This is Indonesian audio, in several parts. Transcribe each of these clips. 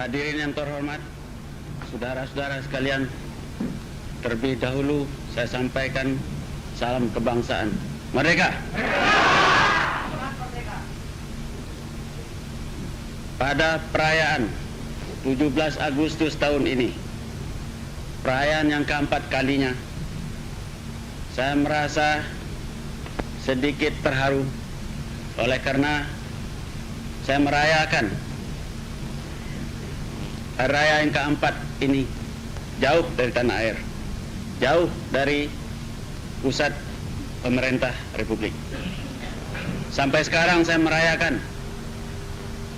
Hadirin yang terhormat, saudara-saudara sekalian, terlebih dahulu saya sampaikan salam kebangsaan. Merdeka! Pada perayaan 17 Agustus tahun ini, perayaan yang keempat kalinya, saya merasa sedikit terharu oleh karena saya merayakan hari raya yang keempat ini jauh dari tanah air, jauh dari pusat pemerintah Republik. Sampai sekarang saya merayakan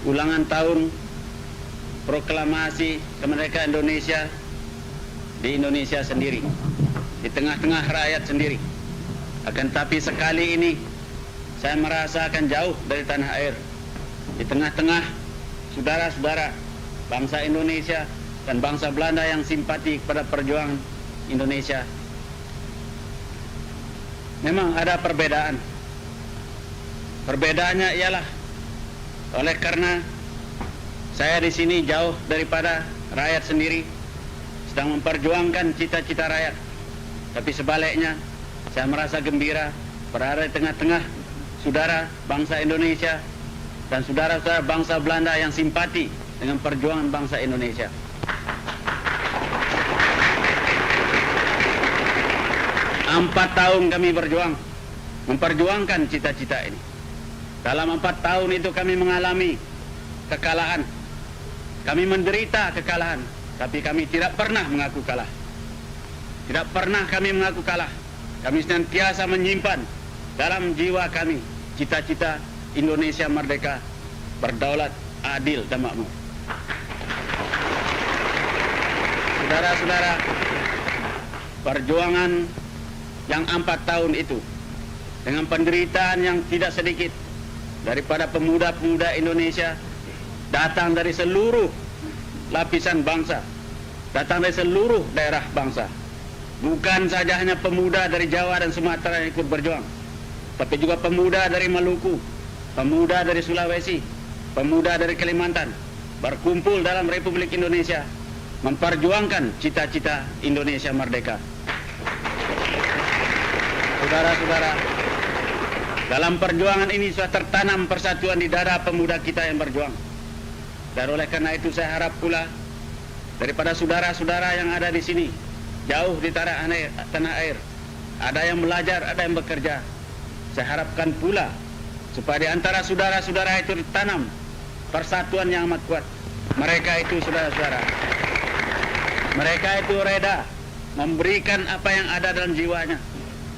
ulangan tahun proklamasi kemerdekaan Indonesia di Indonesia sendiri, di tengah-tengah rakyat sendiri. Akan tapi sekali ini saya merasakan jauh dari tanah air, di tengah-tengah saudara-saudara bangsa Indonesia dan bangsa Belanda yang simpati kepada perjuangan Indonesia. Memang ada perbedaan. Perbedaannya ialah oleh karena saya di sini jauh daripada rakyat sendiri, sedang memperjuangkan cita-cita rakyat. Tapi sebaliknya, saya merasa gembira berada di tengah-tengah saudara bangsa Indonesia dan saudara-saudara bangsa Belanda yang simpati dengan perjuangan bangsa Indonesia. Empat tahun kami berjuang, memperjuangkan cita-cita ini. Dalam 4 tahun itu kami mengalami kekalahan. Kami menderita kekalahan, tapi kami tidak pernah mengaku kalah. Tidak pernah kami mengaku kalah. Kami senantiasa menyimpan dalam jiwa kami cita-cita Indonesia merdeka, berdaulat, adil, dan makmur. Saudara-saudara, perjuangan yang 4 tahun itu dengan penderitaan yang tidak sedikit daripada pemuda-pemuda Indonesia, datang dari seluruh lapisan bangsa, datang dari seluruh daerah bangsa. Bukan saja hanya pemuda dari Jawa dan Sumatera yang ikut berjuang, tapi juga pemuda dari Maluku, pemuda dari Sulawesi, pemuda dari Kalimantan, berkumpul dalam Republik Indonesia, memperjuangkan cita-cita Indonesia merdeka. Saudara-saudara, dalam perjuangan ini sudah tertanam persatuan di dada pemuda kita yang berjuang. Dan oleh karena itu saya harap pula daripada saudara-saudara yang ada di sini, jauh di tanah air, ada yang belajar, ada yang bekerja. Saya harapkan pula supaya di antara saudara-saudara itu ditanam persatuan yang amat kuat. Mereka itu saudara-saudara, mereka itu reda memberikan apa yang ada dalam jiwanya,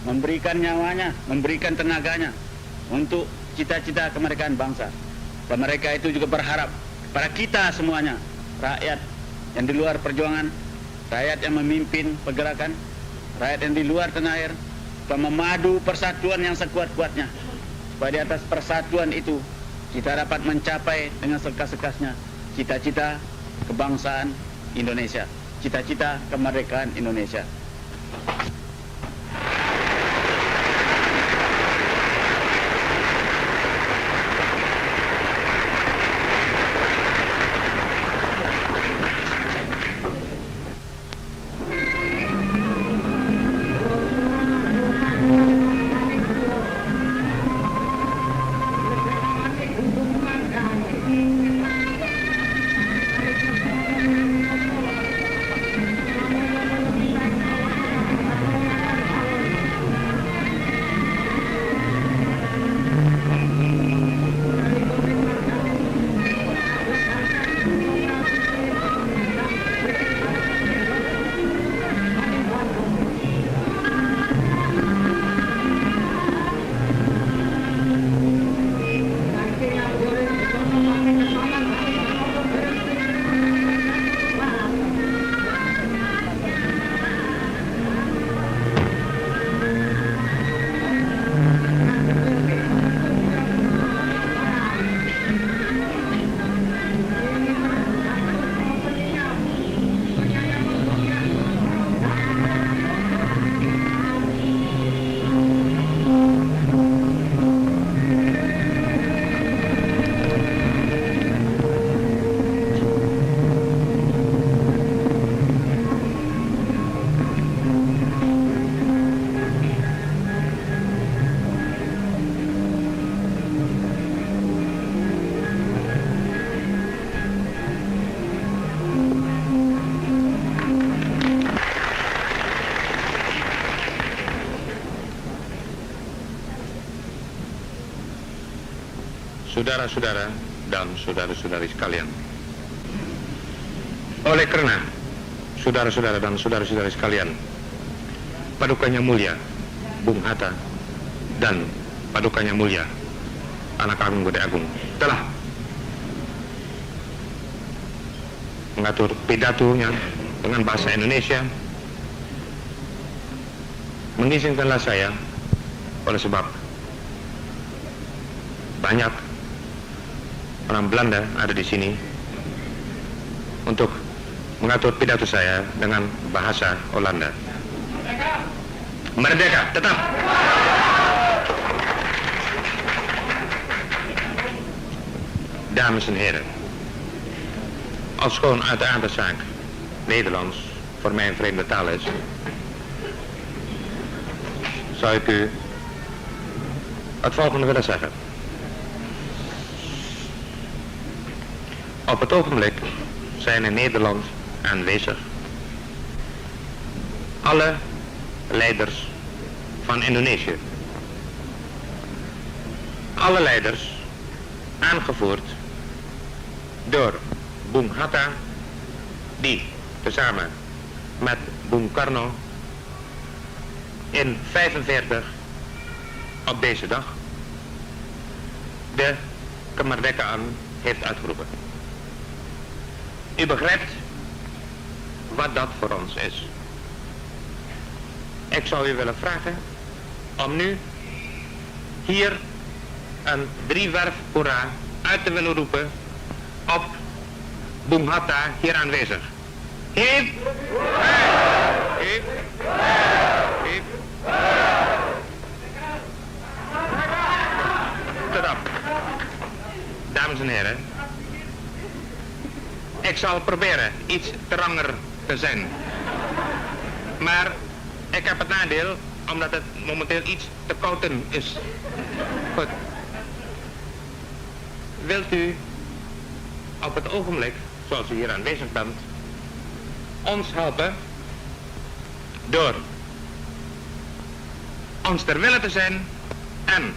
memberikan nyawanya, memberikan tenaganya untuk cita-cita kemerdekaan bangsa. Dan mereka itu juga berharap kepada kita semuanya, rakyat yang di luar perjuangan, rakyat yang memimpin pergerakan, rakyat yang di luar tanah air, untuk memadu persatuan yang sekuat-kuatnya. Supaya di atas persatuan itu kita dapat mencapai dengan sekas-sekasnya cita-cita kebangsaan Indonesia, cita-cita kemerdekaan Indonesia. saudara-saudara dan saudara-saudari sekalian. Oleh karena saudara-saudara dan saudara-saudari sekalian, Padukannya Mulia Bung Hatta dan Padukannya Mulia Anak Agung Gede Agung telah mengatur pidatonya dengan bahasa Indonesia, mengizinkanlah saya, oleh sebab banyak orang Belanda ada di sini, untuk mengatur pidato saya dengan bahasa Holanda. Merdeka, tetap. Dames en heren, ofschoon uit de aardzaak Nederlands voor mij een vreemde taal is, zou ik u het volgende willen zeggen. Op het ogenblik zijn in Nederland aanwezig alle leiders van Indonesië. Alle leiders aangevoerd door Bung Hatta, die tezamen met Bung Karno in 1945 op deze dag de kemerdekaan heeft uitgeroepen. U begrijpt wat dat voor ons is. Ik zou u willen vragen om nu hier een driewerf hoera uit te willen roepen op Bung Hatta hier aanwezig. Hip! Hip! Hip! Tot op. Dames en heren, ik zal proberen iets tranger te zijn. Maar ik heb het nadeel, omdat het momenteel iets te kouden is. Goed. Wilt u op het ogenblik, zoals u hier aanwezig bent, ons helpen door ons ter wille te zijn en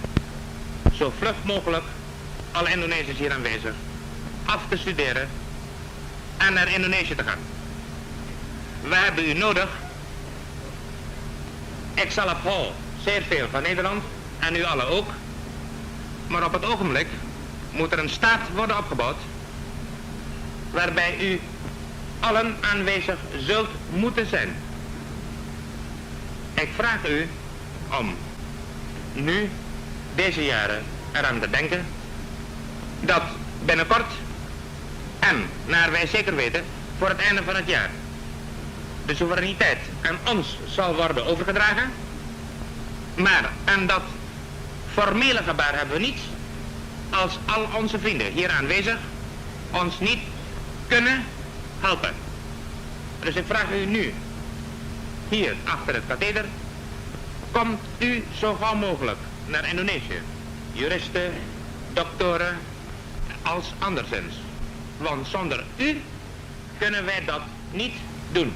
zo vlug mogelijk alle Indonesiërs hier aanwezig af te studeren en naar Indonesië te gaan. We hebben u nodig. Ik zelf hou zeer veel van Nederland en u allen ook. Maar op het ogenblik moet er een staat worden opgebouwd waarbij u allen aanwezig zult moeten zijn. Ik vraag u om nu deze jaren eraan te denken dat binnenkort en naar wij zeker weten voor het einde van het jaar de soevereiniteit aan ons zal worden overgedragen, maar aan dat formele gebaar hebben we niet als al onze vrienden hier aanwezig ons niet kunnen helpen. Dus ik vraag u nu, hier achter het katheder, komt u zo gauw mogelijk naar Indonesië. Juristen, doktoren, als anderszins. Want zonder u kunnen wij dat niet doen.